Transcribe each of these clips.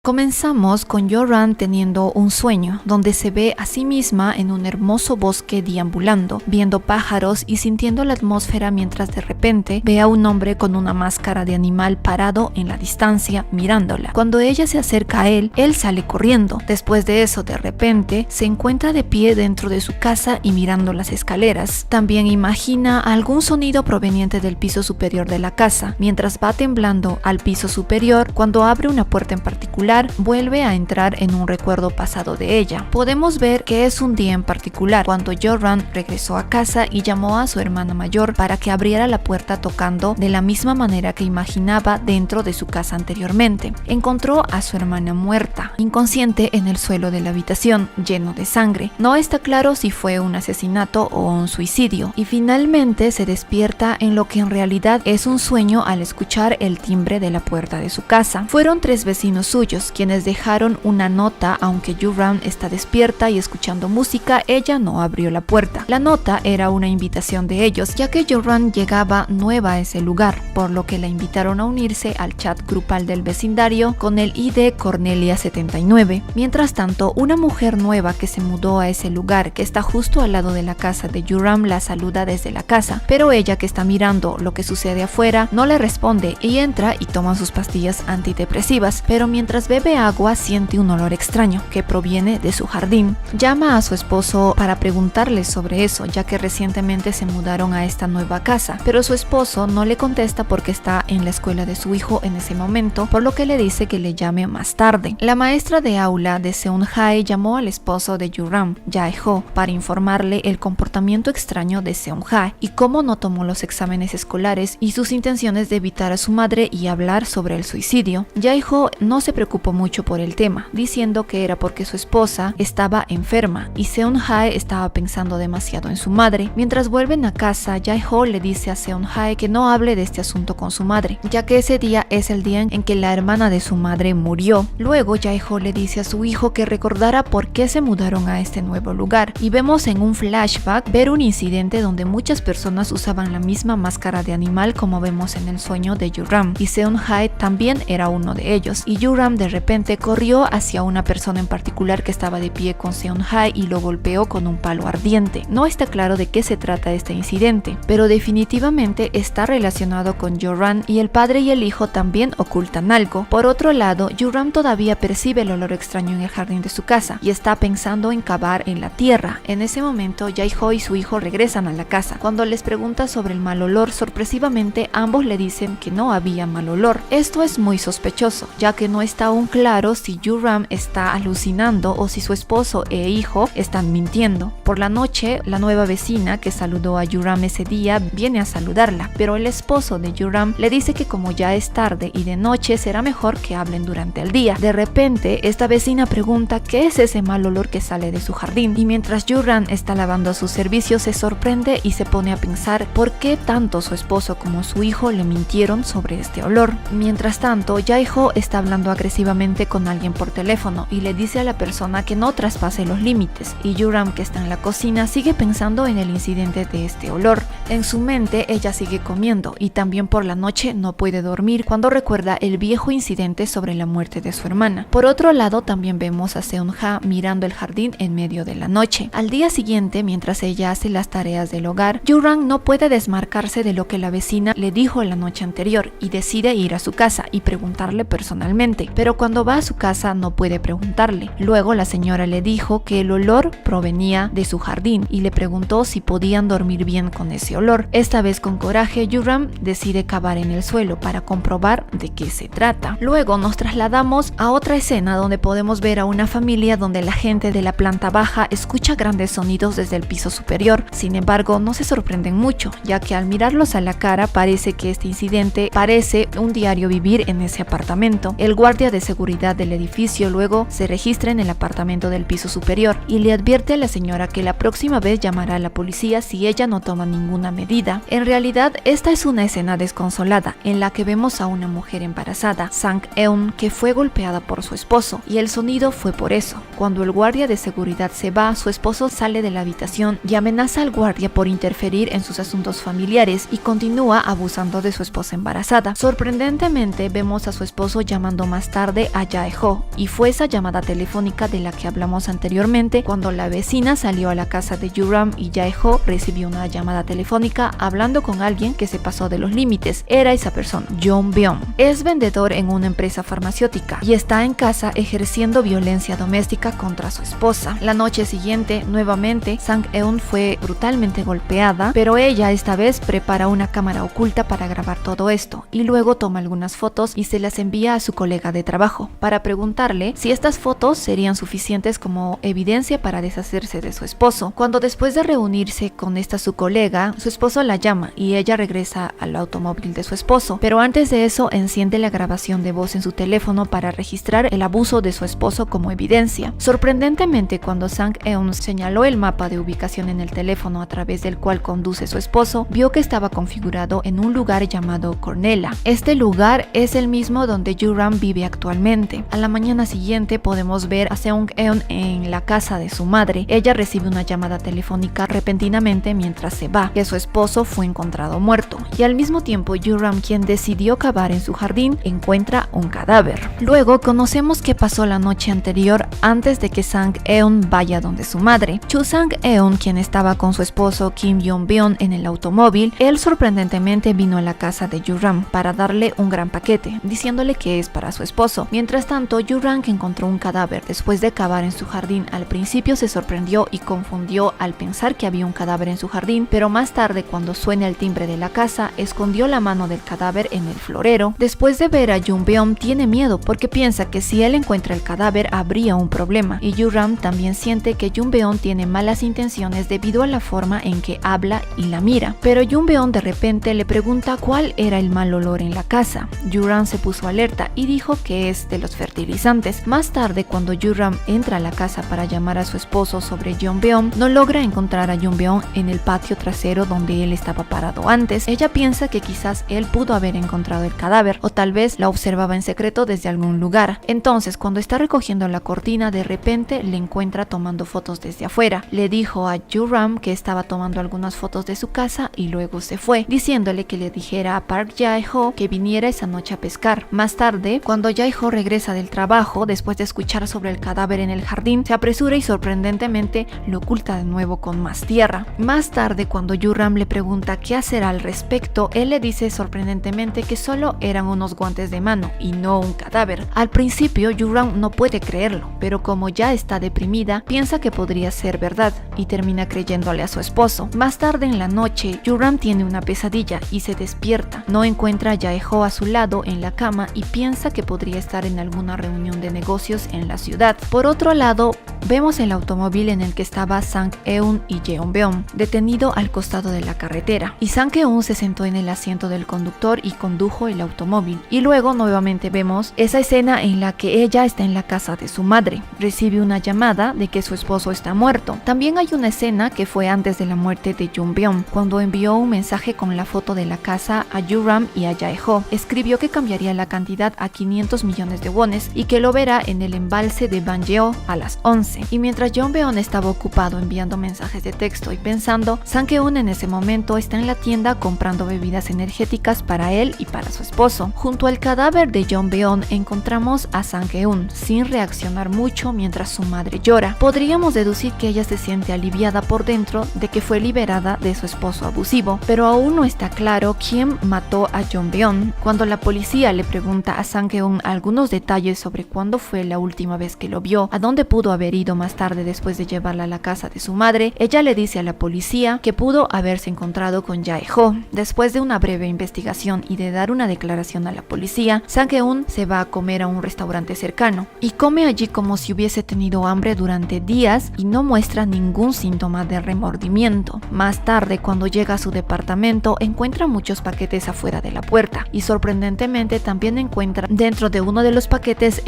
Comenzamos con Jo-Ran teniendo un sueño, donde se ve a sí misma en un hermoso bosque deambulando, viendo pájaros y sintiendo la atmósfera mientras de repente ve a un hombre con una máscara de animal parado en la distancia mirándola. Cuando ella se acerca a él sale corriendo. Después de eso, de repente, se encuentra de pie dentro de su casa y mirando las escaleras. También imagina algún sonido proveniente del piso superior de la casa. Mientras va temblando al piso superior, cuando abre una puerta en particular, vuelve a entrar en un recuerdo pasado de ella. Podemos ver que es un día en particular, cuando Jo-Ran regresó a casa y llamó a su hermana mayor para que abriera la puerta tocando de la misma manera que imaginaba dentro de su casa anteriormente. Encontró a su hermana muerta, inconsciente en el suelo de la habitación, lleno de sangre. No está claro si fue un asesinato o un suicidio, y finalmente se despierta en lo que en realidad es un sueño al escuchar el timbre de la puerta de su casa. Fueron 3 vecinos suyos quienes dejaron una nota. Aunque Jo-Ran está despierta y escuchando música, ella no abrió la puerta. La nota era una invitación de ellos, ya que Jo-Ran llegaba nueva a ese lugar, por lo que la invitaron a unirse al chat grupal del vecindario con el ID Cornelia79. Mientras tanto, una mujer nueva que se mudó a ese lugar, que está justo al lado de la casa de Jo-Ran, la saluda desde la casa, pero ella, que está mirando lo que sucede afuera, no le responde y entra y toma sus pastillas antidepresivas, pero mientras bebe agua siente un olor extraño que proviene de su jardín. Llama a su esposo para preguntarle sobre eso, ya que recientemente se mudaron a esta nueva casa, pero su esposo no le contesta porque está en la escuela de su hijo en ese momento, por lo que le dice que le llame más tarde. La maestra de aula de Seung-Hae llamó al esposo de Jo-Ran, Jae-ho, para informarle el comportamiento extraño de Seung-Hae y cómo no tomó los exámenes escolares y sus intenciones de evitar a su madre y hablar sobre el suicidio. Jae-ho no se preocupó mucho por el tema, diciendo que era porque su esposa estaba enferma y Seung-Hae estaba pensando demasiado en su madre. Mientras vuelven a casa, Jae-ho le dice a Seung-Hae que no hable de este asunto con su madre, ya que ese día es el día en que la hermana de su madre murió. Luego Jae-ho le dice a su hijo que recordara por qué se mudaron a este nuevo lugar, y vemos en un flashback ver un incidente donde muchas personas usaban la misma máscara de animal como vemos en el sueño de Jo-Ran, y Seung-Hae también era uno de ellos, y Jo-Ran de repente corrió hacia una persona en particular que estaba de pie con Seung-Hae y lo golpeó con un palo ardiente. No está claro de qué se trata este incidente, pero definitivamente está relacionado con Jo-Ran, y el padre y el hijo también ocultan algo. Por otro lado, Jo-Ran todavía percibe el olor extraño en el jardín de su casa y está pensando en cavar en la tierra. En ese momento, Jae-ho y su hijo regresan a la casa. Cuando les pregunta sobre el mal olor, sorpresivamente ambos le dicen que no había mal olor. Esto es muy sospechoso, ya que no está aún claro si Jo-Ran está alucinando o si su esposo e hijo están mintiendo. Por la noche, la nueva vecina que saludó a Jo-Ran ese día viene a saludarla, pero el esposo de Jo-Ran le dice que como ya es tarde y de noche, será mejor que hablen durante el día. De repente, esta vecina pregunta qué es ese mal olor que sale de su jardín, y mientras Jo-Ran está lavando sus servicios se sorprende y se pone a pensar por qué tanto su esposo como su hijo le mintieron sobre este olor. Mientras tanto, Jae-ho está hablando agresivamente con alguien por teléfono y le dice a la persona que no traspase los límites, y Jo-Ran, que está en la cocina, sigue pensando en el incidente de este olor. En su mente ella sigue comiendo y también por la noche no puede dormir cuando recuerda el viejo incidente sobre la muerte de su hermana. Por otro lado, también vemos a Seung-Hae mirando el jardín en medio de la noche. Al día siguiente, mientras ella hace las tareas del hogar, Jo-Ran no puede desmarcarse de lo que la vecina le dijo la noche anterior y decide ir a su casa y preguntarle personalmente, pero cuando va a su casa no puede preguntarle. Luego la señora le dijo que el olor provenía de su jardín y le preguntó si podían dormir bien con ese olor. Esta vez con coraje, Jo-Ran decide cavar en el suelo para comprobar de qué se trata. Luego nos trasladamos a otra escena donde podemos ver a una familia donde la gente de la planta baja escucha grandes sonidos desde el piso superior. Sin embargo, no se sorprenden mucho, ya que al mirarlos a la cara parece que este incidente parece un diario vivir en ese apartamento. El guardia de seguridad del edificio luego se registra en el apartamento del piso superior y le advierte a la señora que la próxima vez llamará a la policía si ella no toma ninguna medida. En realidad, esta es una escena desconsolada en la que vemos a una mujer embarazada, Sang-eun, que fue golpeada por su esposo, y el sonido fue por eso. Cuando el guardia de seguridad se va, su esposo sale de la habitación y amenaza al guardia por interferir en sus asuntos familiares y continúa abusando de su esposa embarazada. Sorprendentemente, vemos a su esposo llamando más tarde tarde a Jae-ho, y fue esa llamada telefónica de la que hablamos anteriormente cuando la vecina salió a la casa de Yoo-ram y Jae-ho recibió una llamada telefónica hablando con alguien que se pasó de los límites. Era esa persona, Jong-beom. Es vendedor en una empresa farmacéutica y está en casa ejerciendo violencia doméstica contra su esposa. La noche siguiente, nuevamente, Sang-eun fue brutalmente golpeada, pero ella esta vez prepara una cámara oculta para grabar todo esto y luego toma algunas fotos y se las envía a su colega de trabajo para preguntarle si estas fotos serían suficientes como evidencia para deshacerse de su esposo. Cuando después de reunirse con esta su colega, su esposo la llama y ella regresa al automóvil de su esposo, pero antes de eso enciende la grabación de voz en su teléfono para registrar el abuso de su esposo como evidencia. Sorprendentemente, cuando Sang-eun señaló el mapa de ubicación en el teléfono a través del cual conduce su esposo, vio que estaba configurado en un lugar llamado Cornella. Este lugar es el mismo donde Yoo-ram vive actualmente. A la mañana siguiente podemos ver a Seung-eun en la casa de su madre. Ella recibe una llamada telefónica repentinamente mientras se va, que su esposo fue encontrado muerto, y al mismo tiempo Yoo-ram, quien decidió cavar en su jardín, encuentra un cadáver. Luego conocemos qué pasó la noche anterior antes de que Sang-eun vaya donde su madre. Chu Sang-eun, quien estaba con su esposo Kim Yong-beon en el automóvil, él sorprendentemente vino a la casa de Yoo-ram para darle un gran paquete, diciéndole que es para su esposo. Mientras tanto, Yoo-ram, que encontró un cadáver después de cavar en su jardín, al principio se sorprendió y confundió al pensar que había un cadáver en su jardín, pero más tarde, cuando suena el timbre de la casa, escondió la mano del cadáver en el florero. Después de ver a Jung-beom, tiene miedo porque piensa que si él encuentra el cadáver habría un problema, y Yoo-ram también siente que Jung-beom tiene malas intenciones debido a la forma en que habla y la mira. Pero Jung-beom de repente le pregunta cuál era el mal olor en la casa. Yoo-ram se puso alerta y dijo que es de los fertilizantes. Más tarde, cuando Yoo-ram entra a la casa para llamar a su esposo sobre Jung-beom, no logra encontrar a Jung-beom en el patio trasero donde él estaba parado antes. Ella piensa que quizás él pudo haber encontrado el cadáver, o tal vez la observaba en secreto desde algún lugar. Entonces, cuando está recogiendo la cortina, de repente le encuentra tomando fotos desde afuera. Le dijo a Yoo-ram que estaba tomando algunas fotos de su casa y luego se fue, diciéndole que le dijera a Park Jae-ho que viniera esa noche a pescar. Más tarde, cuando Jae-ho regresa del trabajo, después de escuchar sobre el cadáver en el jardín, se apresura y sorprendentemente lo oculta de nuevo con más tierra. Más tarde, cuando Yoo-ram le pregunta qué hacer al respecto, él le dice sorprendentemente que solo eran unos guantes de mano y no un cadáver. Al principio, Yoo-ram no puede creerlo, pero como ya está deprimida, piensa que podría ser verdad y termina creyéndole a su esposo. Más tarde en la noche, Yoo-ram tiene una pesadilla y se despierta. No encuentra a Jae-ho a su lado en la cama y piensa que podría estar en alguna reunión de negocios en la ciudad. Por otro lado, vemos el automóvil en el que estaba Sang-eun y Jeon-beom, detenido al costado de la carretera, y Sang-eun se sentó en el asiento del conductor y condujo el automóvil. Y luego nuevamente vemos esa escena en la que ella está en la casa de su madre. Recibe una llamada de que su esposo está muerto. También hay una escena que fue antes de la muerte de Jung-beom, cuando envió un mensaje con la foto de la casa a Yoo-ram y a Jae-ho. Escribió que cambiaría la cantidad a 500 millones de wones y que lo verá en el embalse de Banjeo a las 11. Y mientras Jung-beom estaba ocupado enviando mensajes de texto y pensando, Sang-eun en ese momento está en la tienda comprando bebidas energéticas para él y para su esposo. Junto al cadáver de Jung-beom encontramos a Sang-eun sin reaccionar mucho mientras su madre llora. Podríamos deducir que ella se siente aliviada por dentro de que fue liberada de su esposo abusivo, pero aún no está claro quién mató a Jung-beom. Cuando la policía le pregunta a Sang-eun algunos detalles sobre cuándo fue la última vez que lo vio, a dónde pudo haber ido más tarde después de llevarla a la casa de su madre, ella le dice a la policía que pudo haberse encontrado con Jae-ho. Después de una breve investigación y de dar una declaración a la policía, Sang-eun se va a comer a un restaurante cercano y come allí como si hubiese tenido hambre durante días y no muestra ningún síntoma de remordimiento. Más tarde, cuando llega a su departamento, encuentra muchos paquetes afuera de la puerta y sorprendentemente también encuentra dentro de uno de los paquetes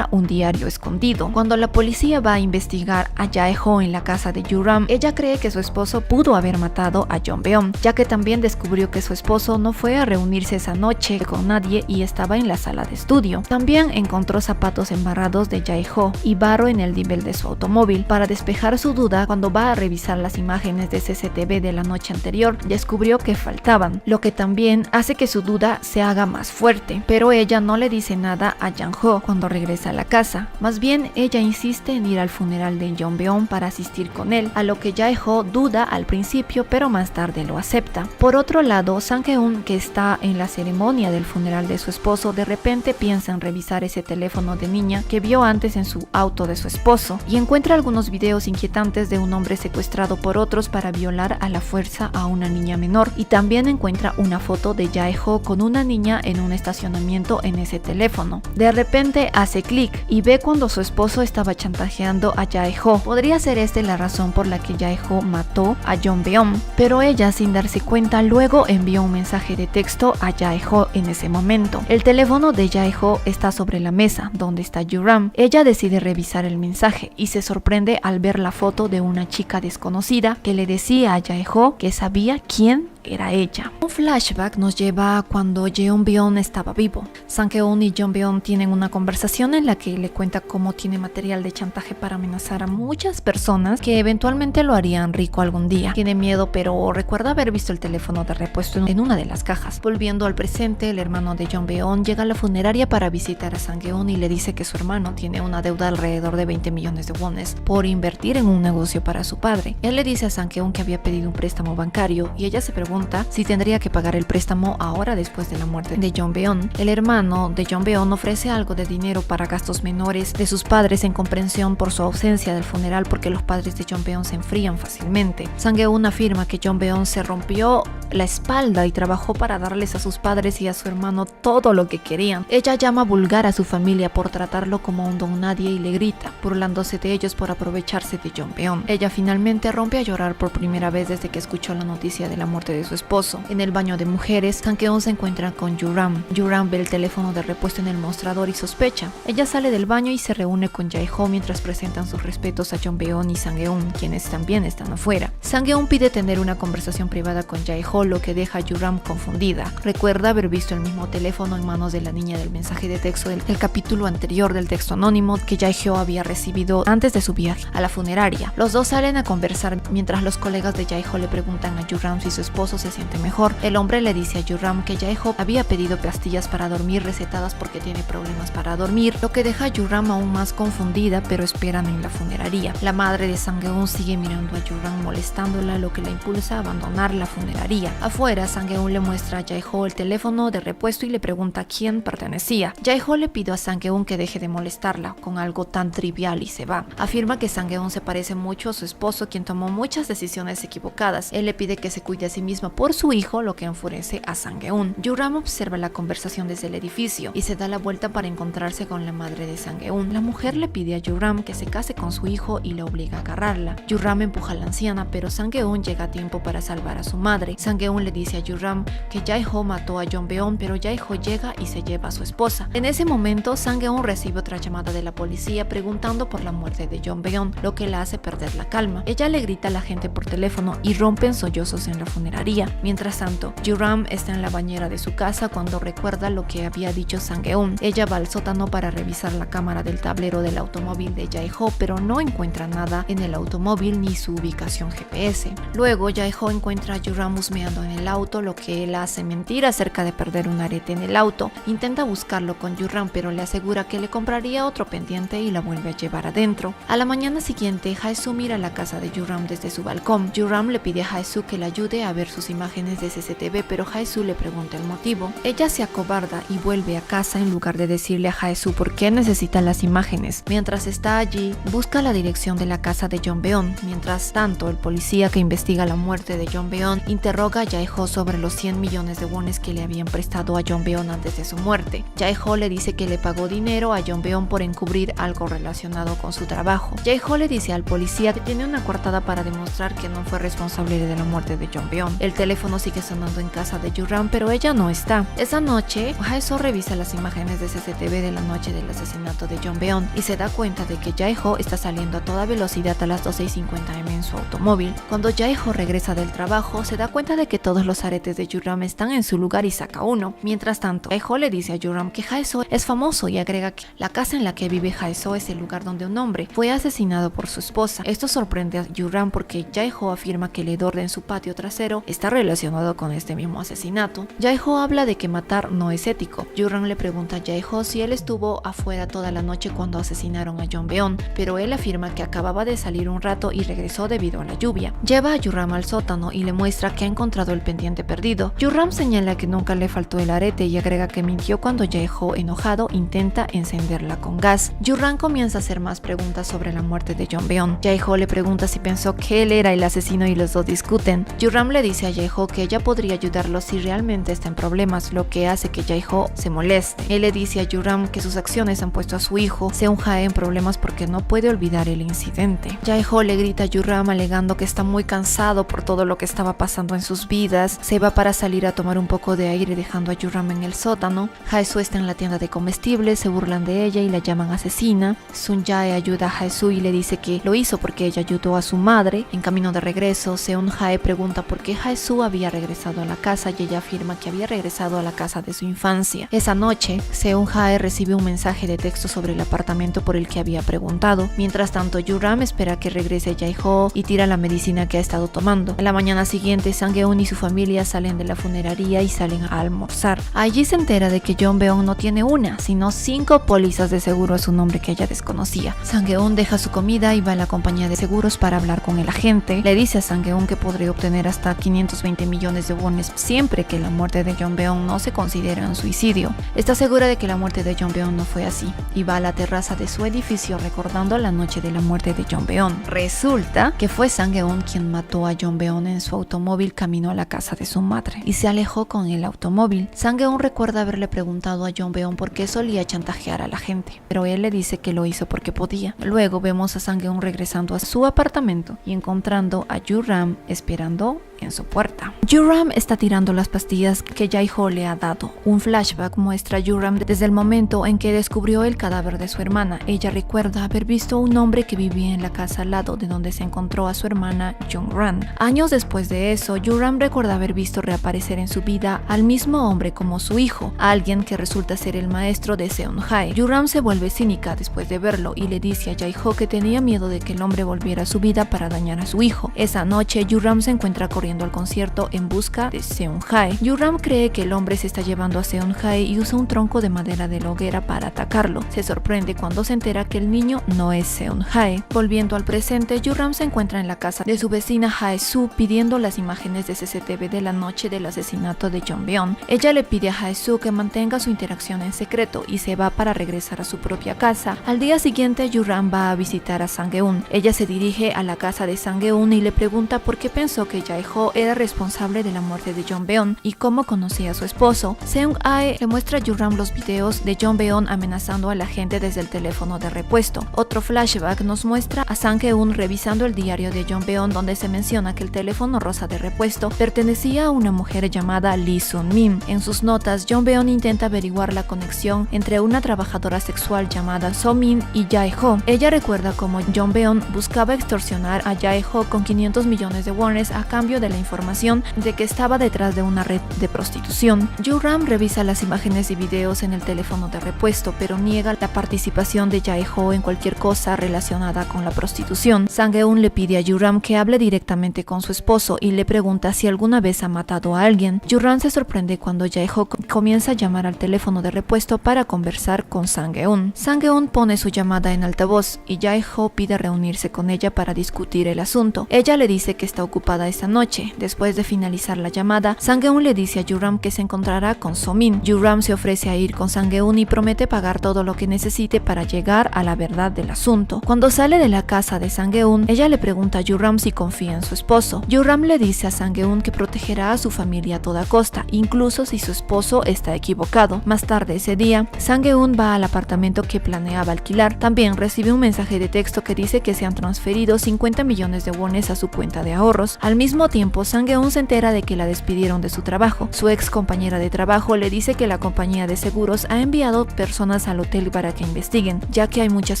un diario escondido. Cuando la policía va va a investigar a Jae-ho en la casa de Yoo-ram. Ella cree que su esposo pudo haber matado a Jong-beom, ya que también descubrió que su esposo no fue a reunirse esa noche con nadie y estaba en la sala de estudio. También encontró zapatos embarrados de Jae-ho y barro en el nivel de su automóvil. Para despejar su duda, cuando va a revisar las imágenes de CCTV de la noche anterior, descubrió que faltaban, lo que también hace que su duda se haga más fuerte. Pero ella no le dice nada a Jang-ho cuando regresa a la casa. Más bien, ella insiste en ir al funeral de Jong-beom para asistir con él, a lo que Jae-ho duda al principio, pero más tarde lo acepta. Por otro lado, Sang-eun, que está en la ceremonia del funeral de su esposo, de repente piensa en revisar ese teléfono de niña que vio antes en su auto de su esposo y encuentra algunos videos inquietantes de un hombre secuestrado por otros para violar a la fuerza a una niña menor, y también encuentra una foto de Jae-ho con una niña en un estacionamiento en ese teléfono. De repente hace clic y ve cuando su esposo estaba chantajeando a Jae-ho. Podría ser esta la razón por la que Jae-ho mató a Jong-beom, pero ella, sin darse cuenta, luego envió un mensaje de texto a Jae-ho en ese momento. El teléfono de Jae-ho está sobre la mesa donde está Yoo-ram. Ella decide revisar el mensaje y se sorprende al ver la foto de una chica desconocida que le decía a Jae-ho que sabía quién era ella. Un flashback nos lleva a cuando Jeon-beon estaba vivo. Sang-eun y Jeon-beon tienen una conversación en la que le cuenta cómo tiene material de chantaje para amenazar a muchas personas que eventualmente lo harían rico algún día. Tiene miedo, pero recuerda haber visto el teléfono de repuesto en una de las cajas. Volviendo al presente, el hermano de Jeon-beon llega a la funeraria para visitar a Sang-eun y le dice que su hermano tiene una deuda alrededor de 20 millones de wones por invertir en un negocio para su padre. Él le dice a Sang-eun que había pedido un préstamo bancario y ella se pregunta si tendría que pagar el préstamo ahora después de la muerte de Jeon-beon. El hermano de Jeon-beon ofrece algo de dinero para gastos menores de sus padres en comprensión por su ausencia del funeral, porque los padres de Jeon-beon se enfrían fácilmente. Sang-eun afirma que Jeon-beon se rompió la espalda y trabajó para darles a sus padres y a su hermano todo lo que querían. Ella llama vulgar a su familia por tratarlo como un don nadie y le grita, burlándose de ellos por aprovecharse de Jeon-beon. Ella finalmente rompe a llorar por primera vez desde que escuchó la noticia de la muerte de su esposo. En el baño de mujeres, Sang-eun se encuentra con Yoo-ram. Yoo-ram ve el teléfono de repuesto en el mostrador y sospecha. Ella sale del baño y se reúne con Jae-ho mientras presentan sus respetos a Jeon-beon y Sang-eun, quienes también están afuera. Sang-eun pide tener una conversación privada con Jae-ho, lo que deja a Yoo-ram confundida. Recuerda haber visto el mismo teléfono en manos de la niña del mensaje de texto del capítulo anterior del texto anónimo que Jae-ho había recibido antes de su viaje a la funeraria. Los dos salen a conversar mientras los colegas de Jae-ho le preguntan a Yoo-ram si su esposo se siente mejor. El hombre le dice a Yoo-ram que Jae-ho había pedido pastillas para dormir recetadas porque tiene problemas para dormir, lo que deja a Yoo-ram aún más confundida, pero esperan en la funeraria. La madre de Sang-eun sigue mirando a Yoo-ram molestándola, lo que la impulsa a abandonar la funeraria. Afuera, Sang-eun le muestra a Jae-ho el teléfono de repuesto y le pregunta a quién pertenecía. Jae-ho le pide a Sang-eun que deje de molestarla con algo tan trivial y se va. Afirma que Sang-eun se parece mucho a su esposo, quien tomó muchas decisiones equivocadas. Él le pide que se cuide a sí misma por su hijo, lo que enfurece a Sang-eun. Yoo-ram observa la conversación desde el edificio y se da la vuelta para encontrarse con la madre de Sang-eun. La mujer le pide a Yoo-ram que se case con su hijo y le obliga a agarrarla. Yoo-ram empuja a la anciana, pero Sang-eun llega a tiempo para salvar a su madre. Sang-eun le dice a Yoo-ram que Jae-ho mató a Jeon-beon, pero Jae-ho llega y se lleva a su esposa. En ese momento, Sang-eun recibe otra llamada de la policía preguntando por la muerte de Jeon-beon, lo que la hace perder la calma. Ella le grita a la gente por teléfono y rompen sollozos en la funeraria. Mientras tanto, Yoo-ram está en la bañera de su casa cuando recuerda lo que había dicho Sang-eun. Ella va al sótano para revisar la cámara del tablero del automóvil de Jae-ho, pero no encuentra nada en el automóvil ni su ubicación GPS. Luego, Jae-ho encuentra a Yoo-ram husmeando en el auto, lo que él hace mentir acerca de perder un arete en el auto. Intenta buscarlo con Yoo-ram, pero le asegura que le compraría otro pendiente y la vuelve a llevar adentro. A la mañana siguiente, Hae-soo mira la casa de Yoo-ram desde su balcón. Yoo-ram le pide a Hae-soo que le ayude a ver sus imágenes de CCTV, pero Hae-soo le pregunta el motivo. Ella se acobarda y vuelve a casa en lugar de decirle a Hae-soo por qué necesita las imágenes. Mientras está allí, busca la dirección de la casa de Jeon-beon. Mientras tanto, el policía que investiga la muerte de Jeon-beon interroga a Jae-ho sobre los 100 millones de wones que le habían prestado a Jeon-beon antes de su muerte. Jae-ho le dice que le pagó dinero a Jeon-beon por encubrir algo relacionado con su trabajo. Jae-ho le dice al policía que tiene una coartada para demostrar que no fue responsable de la muerte de Jeon-beon. El El teléfono sigue sonando en casa de Yoo-ram, pero ella no está. Esa noche, Hae-soo revisa las imágenes de CCTV de la noche del asesinato de Jong-beon y se da cuenta de que Jae-ho está saliendo a toda velocidad a las 12:50 am en su automóvil. Cuando Jae-ho regresa del trabajo, se da cuenta de que todos los aretes de Yoo-ram están en su lugar y saca uno. Mientras tanto, Jae-ho le dice a Yoo-ram que Hae-soo es famoso y agrega que la casa en la que vive Hae-soo es el lugar donde un hombre fue asesinado por su esposa. Esto sorprende a Yoo-ram porque Jae-ho afirma que el hedor en su patio trasero está relacionado con este mismo asesinato. Jae-ho habla de que matar no es ético. Yoo-ram le pregunta a Jae-ho si él estuvo afuera toda la noche cuando asesinaron a Jong-beon, pero él afirma que acababa de salir un rato y regresó debido a la lluvia. Lleva a Yoo-ram al sótano y le muestra que ha encontrado el pendiente perdido. Yoo-ram señala que nunca le faltó el arete y agrega que mintió cuando Jae-ho, enojado, intenta encenderla con gas. Yoo-ram comienza a hacer más preguntas sobre la muerte de Jong-beon. Jae-ho le pregunta si pensó que él era el asesino y los dos discuten. Yoo-ram le dice a Jae-ho que ella podría ayudarlo si realmente está en problemas, lo que hace que Jae-ho se moleste. Él le dice a Yoo-ram que sus acciones han puesto a su hijo Seung-hae en problemas porque no puede olvidar el incidente. Jae-ho le grita a Yoo-ram alegando que está muy cansado por todo lo que estaba pasando en sus vidas. Se va para salir a tomar un poco de aire dejando a Yoo-ram en el sótano. Hae-soo está en la tienda de comestibles, se burlan de ella y la llaman asesina. Sun-jae ayuda a Hae-soo y le dice que lo hizo porque ella ayudó a su madre. En camino de regreso, Seung-hae pregunta por qué Hae-soo había regresado a la casa y ella afirma que había regresado a la casa de su infancia. Esa noche, Seung-hae recibe un mensaje de texto sobre el apartamento por el que había preguntado. Mientras tanto, Yoo-ram espera que regrese Jae-ho y tira la medicina que ha estado tomando. A la mañana siguiente, Sang-eun y su familia salen de la funeraria y salen a almorzar. Allí se entera de que Jong-beon no tiene una, sino 5 pólizas de seguro a su nombre que ella desconocía. Sang-eun deja su comida y va a la compañía de seguros para hablar con el agente. Le dice a Sang-eun que podría obtener hasta 520 millones de wones siempre que la muerte de Jong-beon no se considere un suicidio. Está segura de que la muerte de Jong-beon no fue así y va a la terraza de su edificio recordando la noche de la muerte de Jong-beon. Resulta que fue Sang-eun quien mató a Jong-beon en su automóvil camino a la casa de su madre y se alejó con el automóvil. Sang-eun recuerda haberle preguntado a Jong-beon por qué solía chantajear a la gente, pero él le dice que lo hizo porque podía. Luego vemos a Sang-eun regresando a su apartamento y encontrando a Yoo-ram esperando en su puerta. Yoo-ram está tirando las pastillas que Jae-ho le ha dado. Un flashback muestra a Yoo-ram desde el momento en que descubrió el cadáver de su hermana. Ella recuerda haber visto a un hombre que vivía en la casa al lado de donde se encontró a su hermana Jong-ran. Años después de eso, Yoo-ram recuerda haber visto reaparecer en su vida al mismo hombre como su hijo, alguien que resulta ser el maestro de Seung-hae. Yoo-ram se vuelve cínica después de verlo y le dice a Jae-ho que tenía miedo de que el hombre volviera a su vida para dañar a su hijo. Esa noche, Yoo-ram se encuentra corriendo al concierto en busca de Seung-hae. Yoo-ram cree que el hombre se está llevando a Seung-hae y usa un tronco de madera de la hoguera para atacarlo. Se sorprende cuando se entera que el niño no es Seung-hae. Volviendo al presente, Yoo-ram se encuentra en la casa de su vecina Hae-soo pidiendo las imágenes de CCTV de la noche del asesinato de Jong-beon. Ella le pide a Hae-soo que mantenga su interacción en secreto y se va para regresar a su propia casa. Al día siguiente, Yoo-ram va a visitar a Sang-eun. Ella se dirige a la casa de Sang-eun y le pregunta por qué pensó que Jae-ho era responsable de la muerte de Jong-beon y cómo conocía a su esposo. Seung-hae le muestra a Yoo-ram los videos de Jong-beon amenazando a la gente desde el teléfono de repuesto. Otro flashback nos muestra a Sang-eun revisando el diario de Jong-beon donde se menciona que el teléfono rosa de repuesto pertenecía a una mujer llamada Lee Sun-min. En sus notas, Jong-beon intenta averiguar la conexión entre una trabajadora sexual llamada So-min y Jae-ho. Ella recuerda cómo Jong-beon buscaba extorsionar a Jae-ho con 500 millones de wones a cambio de la información de que estaba detrás de una red de prostitución. Yoo-ram revisa las imágenes y videos en el teléfono de repuesto, pero niega la participación de Jae-ho en cualquier cosa relacionada con la prostitución. Sang-eun le pide a Yoo-ram que hable directamente con su esposo y le pregunta si alguna vez ha matado a alguien. Yoo-ram se sorprende cuando Jae-ho comienza a llamar al teléfono de repuesto para conversar con Sang-eun. Sang-eun pone su llamada en altavoz y Jae-ho pide reunirse con ella para discutir el asunto. Ella le dice que está ocupada esa noche. Después de finalizar la llamada, Sang-eun le dice a Yoo-ram que se encontrará con So-min. Yoo-ram se ofrece a ir con Sang-eun y promete pagar todo lo que necesite para llegar a la verdad del asunto. Cuando sale de la casa de Sang-eun, ella le pregunta a Yoo-ram si confía en su esposo. Yoo-ram le dice a Sang-eun que protegerá a su familia a toda costa, incluso si su esposo está equivocado. Más tarde ese día, Sang-eun va al apartamento que planeaba alquilar. También recibe un mensaje de texto que dice que se han transferido 50 millones de wones a su cuenta de ahorros. Al mismo tiempo, tiempo, Sang-eun se entera de que la despidieron de su trabajo. Su ex compañera de trabajo le dice que la compañía de seguros ha enviado personas al hotel para que investiguen, ya que hay muchas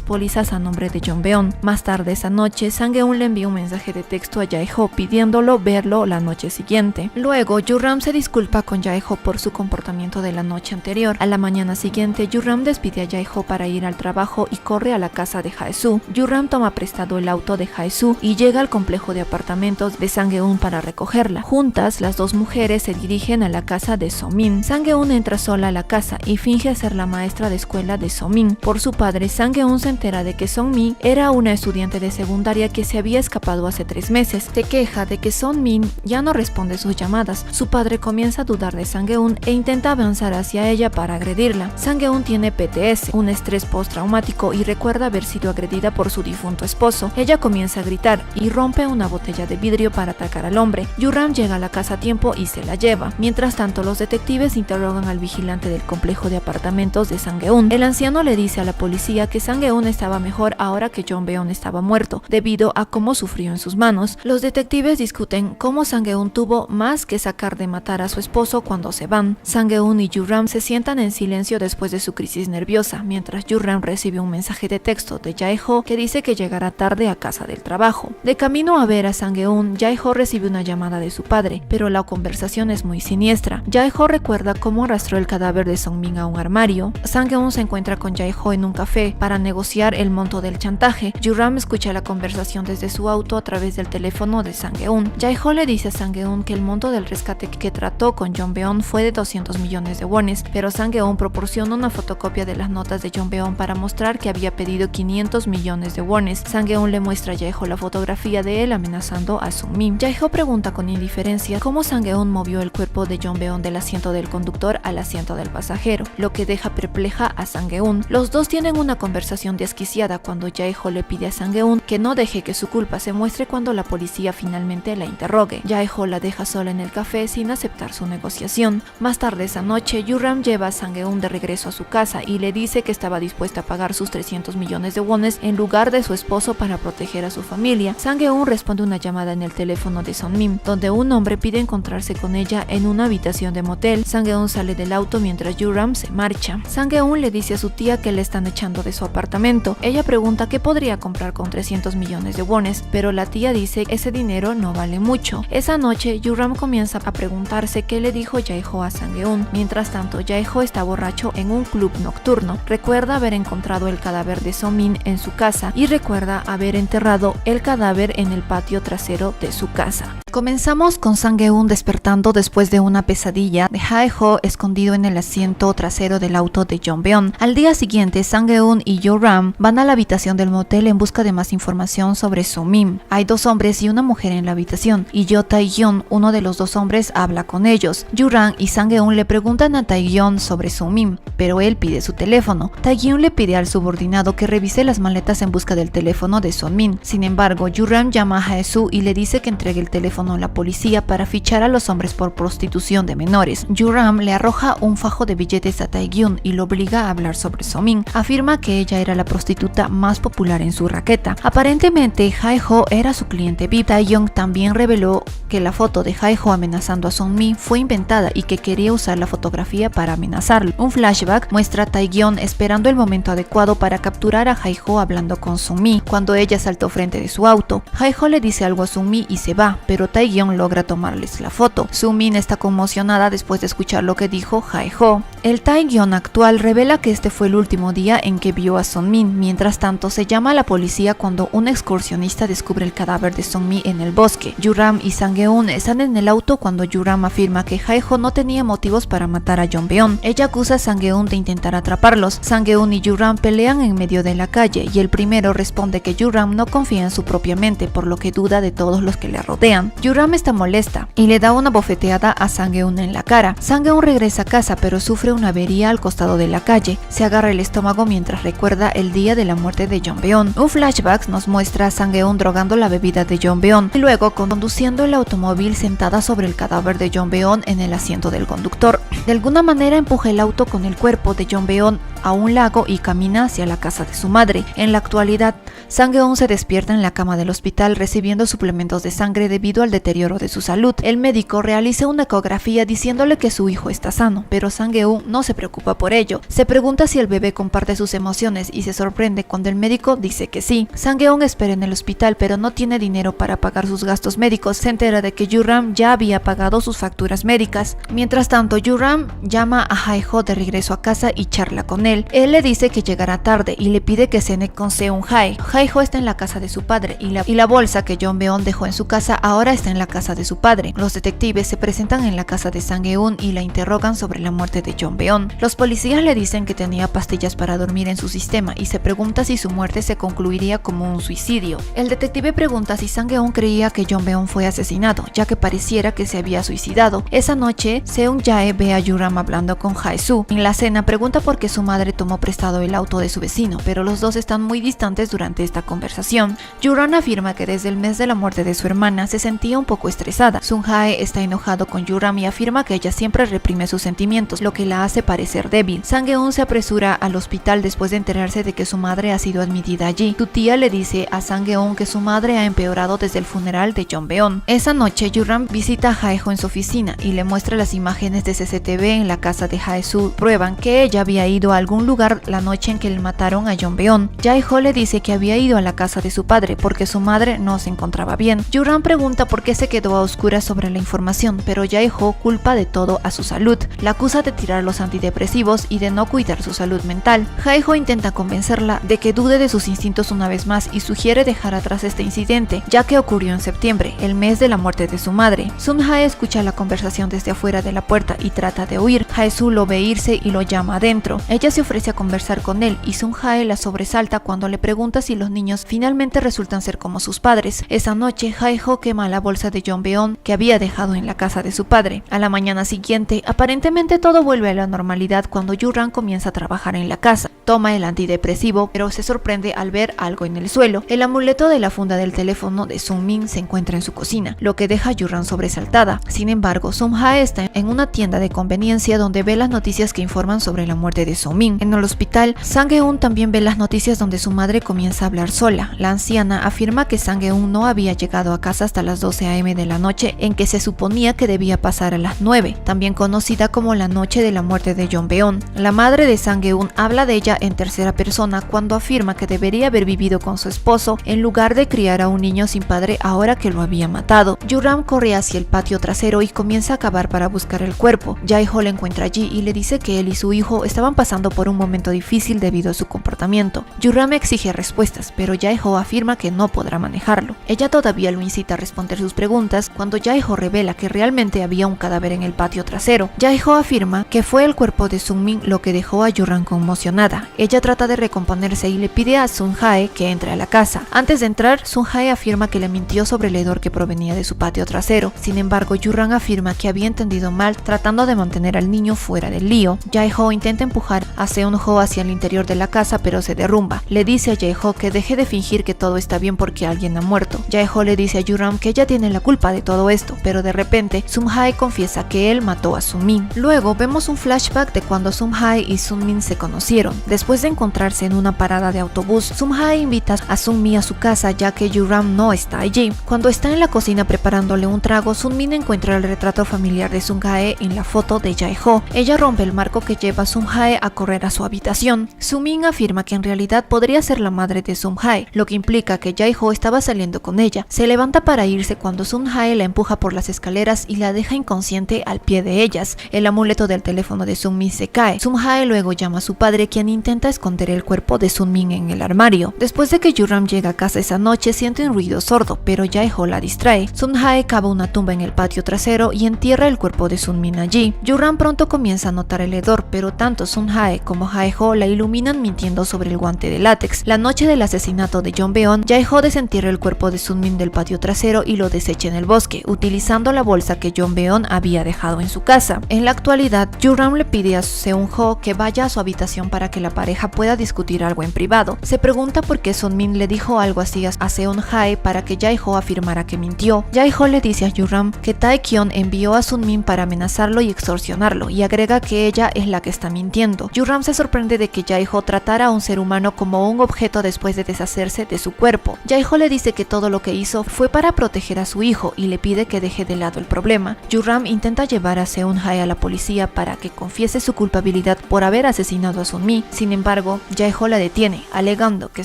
pólizas a nombre de Jongbeon. Más tarde esa noche, Sang-eun le envía un mensaje de texto a Jae-ho pidiéndolo verlo la noche siguiente. Luego, Yoo-ram se disculpa con Jae-ho por su comportamiento de la noche anterior. A la mañana siguiente, Yoo-ram despide a Jae-ho para ir al trabajo y corre a la casa de Jae-soo. Yoo-ram toma prestado el auto de Jae-soo y llega al complejo de apartamentos de Sang-eun para recogerla. Juntas, las dos mujeres se dirigen a la casa de So-min. Sang-eun entra sola a la casa y finge ser la maestra de escuela de So-min. Por su padre, Sang-eun se entera de que Song-mi era una estudiante de secundaria que se había escapado hace 3 meses. Se queja de que Song-min ya no responde sus llamadas. Su padre comienza a dudar de Sang-eun e intenta avanzar hacia ella para agredirla. Sang-eun tiene PTS, un estrés postraumático, y recuerda haber sido agredida por su difunto esposo. Ella comienza a gritar y rompe una botella de vidrio para atacar al hombre. Yoo-ram llega a la casa a tiempo y se la lleva. Mientras tanto, los detectives interrogan al vigilante del complejo de apartamentos de Sang-eun. El anciano le dice a la policía que Sang-eun estaba mejor ahora que Jongbeon estaba muerto, debido a cómo sufrió en sus manos. Los detectives discuten cómo Sang-eun tuvo más que sacar de matar a su esposo cuando se van. Sang-eun y Yoo-ram se sientan en silencio después de su crisis nerviosa, mientras Yoo-ram recibe un mensaje de texto de Jae-ho que dice que llegará tarde a casa del trabajo. De camino a ver a Sang-eun, Jae-ho recibe una llamada de su padre, pero la conversación es muy siniestra. Jae-ho recuerda cómo arrastró el cadáver de Song-min a un armario. Sang-eun se encuentra con Jae-ho en un café para negociar el monto del chantaje. Yoo-ram escucha la conversación desde su auto a través del teléfono de Sang-eun. Jae-ho le dice a Sang-eun que el monto del rescate que trató con Jongbeon fue de 200 millones de wones, pero Sang-eun proporciona una fotocopia de las notas de Jongbeon para mostrar que había pedido 500 millones de wones. Sang-eun le muestra a Jae-ho la fotografía de él amenazando a Sung-min. Jae-ho pregunta con indiferencia cómo Sang-eun movió el cuerpo de Jongbeon del asiento del conductor al asiento del pasajero, lo que deja perpleja a Sang-eun. Los dos tienen una conversación desquiciada cuando Jae-ho le pide a Sang-eun que no deje que su culpa se muestre cuando la policía finalmente la interrogue. Jae-ho la deja sola en el café sin aceptar su negociación. Más tarde esa noche, Yoo-ram lleva a Sang-eun de regreso a su casa y le dice que estaba dispuesta a pagar sus 300 millones de wones en lugar de su esposo para proteger a su familia. Sang-eun responde una llamada en el teléfono de Song-min, donde un hombre pide encontrarse con ella en una habitación de motel. Sang-eun sale del auto mientras Yoo-ram se marcha. Sang-eun le dice a su tía que le están echando de su apartamento. Ella pregunta qué podría comprar con 300 millones de wones, pero la tía dice que ese dinero no vale mucho. Esa noche, Yoo-ram comienza a preguntarse qué le dijo Jae-ho a Sang-eun. Mientras tanto, Jae-ho está borracho en un club nocturno. Recuerda haber encontrado el cadáver de Song-min en su casa y recuerda haber enterrado el cadáver en el patio trasero de su casa. Comenzamos con Sang-eun despertando después de una pesadilla de Jae-ho escondido en el asiento trasero del auto de Jongbeon. Al día siguiente, Sang-eun y Yoo-ram van a la habitación del motel en busca de más información sobre Sung-min. Hay 2 hombres y una mujer en la habitación, y Yoo Tae-gyeon, uno de los 2 hombres, habla con ellos. Yoo-ram y Sang-eun le preguntan a Tae-gyeon sobre Sung-min, pero él pide su teléfono. Tae-gyeon le pide al subordinado que revise las maletas en busca del teléfono de Sung-min. Sin embargo, Yoo-ram llama a Jae-soo y le dice que entregue el teléfono a la policía para fichar a los hombres por prostitución de menores. Yoo-ram le arroja un fajo de billetes a Tae-gyeon y lo obliga a hablar sobre Sung-min. Afirma que ella era la prostituta más popular en su raqueta. Aparentemente, Jae-ho era su cliente VIP. Tae-gyeon también reveló que la foto de Jae-ho amenazando a Sung-min fue inventada y que quería usar la fotografía para amenazarlo. Un flashback muestra a Tae-gyeon esperando el momento adecuado para capturar a Jae-ho hablando con Sung-min cuando ella saltó frente de su auto. Jae-ho le dice algo a Sung-min y se va, pero Tae-gyeon logra tomarles la foto. Sung-min está conmocionada después de escuchar lo que dijo Jae-ho. El Tae-gyeon actual revela que este fue el último día en que vio a Sung-min. Mientras tanto, se llama a la policía cuando un excursionista descubre el cadáver de Sung-min en el bosque. Yoo-ram y Sang-eun están en el auto cuando Yoo-ram afirma que Jae-ho no tenía motivos para matar a Jongbeon. Ella acusa a Sang-eun de intentar atraparlos. Sang-eun y Yoo-ram pelean en medio de la calle y el primero responde que Yoo-ram no confía en su propia mente, por lo que duda de todos los que le rodean. Yoo-ram está molesta y le da una bofeteada a Sang-eun en la cara. Sang-eun regresa a casa pero sufre una avería al costado de la calle. Se agarra el estómago mientras recuerda el día de la muerte de Jongbeon. Un flashback nos muestra a Sang-eun drogando la bebida de Jongbeon y luego conduciendo el automóvil sentada sobre el cadáver de Jongbeon en el asiento del conductor. De alguna manera empuja el auto con el cuerpo de Jongbeon a un lago y camina hacia la casa de su madre. En la actualidad, Sang-eun se despierta en la cama del hospital recibiendo suplementos de sangre debido al deterioro de su salud. El médico realiza una ecografía diciéndole que su hijo está sano, pero Sang-eun no se preocupa por ello. Se pregunta si el bebé comparte sus emociones y se sorprende cuando el médico dice que sí. Sang-eun espera en el hospital pero no tiene dinero para pagar sus gastos médicos. Se entera de que Yoo-ram ya había pagado sus facturas médicas. Mientras tanto, Yoo-ram llama a Jae-ho de regreso a casa y charla con él. Él le dice que llegará tarde y le pide que cene con Seung-hae. Jae-ho está en la casa de su padre y la bolsa que Jong-beon dejó en su casa ahora está en la casa de su padre. Los detectives se presentan en la casa de Sang-eun y la interrogan sobre la muerte de Jong-beon. Los policías le dicen que tenía pastillas para dormir en su sistema y se pregunta si su muerte se concluiría como un suicidio. El detective pregunta si Sang-eun creía que Jong-beon fue asesinado, ya que pareciera que se había suicidado. Esa noche, Seung-jae ve a Yoo-ram hablando con Jae-soo. En la cena pregunta por qué su madre tomó prestado el auto de su vecino, pero los dos están muy distantes durante esta conversación. Yoo-ram afirma que desde el mes de la muerte de su hermana se sentía un poco estresada. Seung-jae está enojado con Yoo-ram y afirma que ella siempre reprime sus sentimientos, lo que la hace parecer débil. Sang-eun se apresura al hospital después de enterarse de que su madre ha sido admitida allí. Su tía le dice a Sang-eun que su madre ha empeorado desde el funeral de Jong-beon. Esa noche, Yoo-ram visita a Jae-ho en su oficina y le muestra las imágenes de CCTV en la casa de Jae-soo. Prueban que ella había ido a algún lugar la noche en que le mataron a Jong-beon. Jae-ho le dice que había ido a la casa de su padre porque su madre no se encontraba bien. Yoo-ram pregunta por qué se quedó a oscuras sobre la información, pero Jae-ho culpa de todo a su salud. La acusa de tirar los antidepresivos y de no cuidar su salud mental. Jae-ho intenta convencerla de que dude de sus instintos una vez más y sugiere dejar atrás este incidente, ya que ocurrió en septiembre, el mes de la muerte de su madre. Seung-hae escucha la conversación desde afuera de la puerta y trata de huir. Jae-soo lo ve irse y lo llama adentro. Ella se ofrece a conversar con él y Seung-hae la sobresalta cuando le pregunta si los niños finalmente resultan ser como sus padres. Esa noche, Jae-ho quema la bolsa de Jong-beon que había dejado en la casa de su padre. A la mañana siguiente, aparentemente todo vuelve a la normalidad cuando Yoo-ram comienza a trabajar en la casa. Toma el antidepresivo, pero se sorprende al ver algo en el suelo. El amuleto de la funda del teléfono de Sung-min se encuentra en su cocina, lo que deja a Yoo-ram sobresaltada. Sin embargo, Seung-hae está en una tienda de conveniencia donde ve las noticias que informan sobre la muerte de Sung-min. En el hospital, Sang-eun también ve las noticias donde su madre comienza a hablar sola. La anciana afirma que Sang-eun no había llegado a casa hasta las 12 a.m. de la noche en que se suponía que debía pasar a las 9, también conocida como la noche de la muerte de Jong-beon. La madre de Sang-eun habla de ella en tercera persona cuando afirma que debería haber vivido con su esposo en lugar de criar a un niño sin padre ahora que lo había matado. Yoo-ram corre hacia el patio trasero y comienza a cavar para buscar el cuerpo. Jae-ho le encuentra allí y le dice que él y su hijo estaban pasando por un momento difícil debido a su comportamiento. Yoo-ram exige respuestas, pero Jae-ho afirma que no podrá manejarlo. Ella todavía lo incita a responder sus preguntas cuando Jae-ho revela que realmente había un cadáver en el patio trasero. Jae-ho afirma que fue el cuerpo de Sung-min lo que dejó a Yoo-ram conmocionada. Ella trata de recomponerse y le pide a Seung-hae que entre a la casa. Antes de entrar, Seung-hae afirma que le mintió sobre el hedor que provenía de su patio trasero. Sin embargo, Yoo-ram afirma que había entendido mal, tratando de mantener al niño fuera del lío. Jae-ho intenta empujar a Seung-ho hacia el interior de la casa, pero se derrumba. Le dice a Jae-ho que deje de fingir que todo está bien porque alguien ha muerto. Jae-ho le dice a Yoo-ram que ella tiene la culpa de todo esto, pero de repente Seung-hae confiesa que él mató a Sung-min. Luego vemos un flashback de cuando Seung-hae y Sung-min se conocieron. Después de encontrarse en una parada de autobús, Seung-hae invita a Sung-min a su casa ya que Yoo-ram no está allí. Cuando está en la cocina preparándole un trago, Sung-min encuentra el retrato familiar de Seung-hae en la foto de Jae-ho. Ella rompe el marco que lleva a Seung-hae a correr a su habitación. Sung-min afirma que en realidad podría ser la madre de Seung-hae, lo que implica que Jae-ho estaba saliendo con ella. Se levanta para irse cuando Seung-hae la empuja por las escaleras y la deja inconsciente al pie de ellas. El amuleto del teléfono de Sung-min se cae. Seung-hae luego llama a su padre, quien intenta esconder el cuerpo de Sung-min en el armario. Después de que Yoo-ram llega a casa esa noche, siente un ruido sordo, pero Jae-ho la distrae. Seung-hae cava una tumba en el patio trasero y entierra el cuerpo de Sung-min allí. Yoo-ram pronto comienza a notar el hedor, pero tanto Seung-hae como Jae-ho la iluminan mintiendo sobre el guante de látex. La noche del asesinato de Jong-beon, Jae-ho desentierra el cuerpo de Sung-min del patio trasero y lo desecha en el bosque, utilizando la bolsa que Jong-beon había dejado en su casa. En la actualidad, Yoo-ram le pide a Seung-ho que vaya a su habitación para que la pareja pueda discutir algo en privado. Se pregunta por qué Sung-min le dijo algo así a Seung-hae para que Jae-ho afirmara que mintió. Jae-ho le dice a Yoo-ram que Tae-kyon envió a Sung-min para amenazarlo y extorsionarlo y agrega que ella es la que está mintiendo. Yoo-ram se sorprende de que Jae-ho tratara a un ser humano como un objeto después de deshacerse de su cuerpo. Jae-ho le dice que todo lo que hizo fue para proteger a su hijo y le pide que deje de lado el problema. Yoo-ram intenta llevar a Seung-hae a la policía para que confiese su culpabilidad por haber asesinado a Sun-mi. Sin embargo, Jae-ho la detiene, alegando que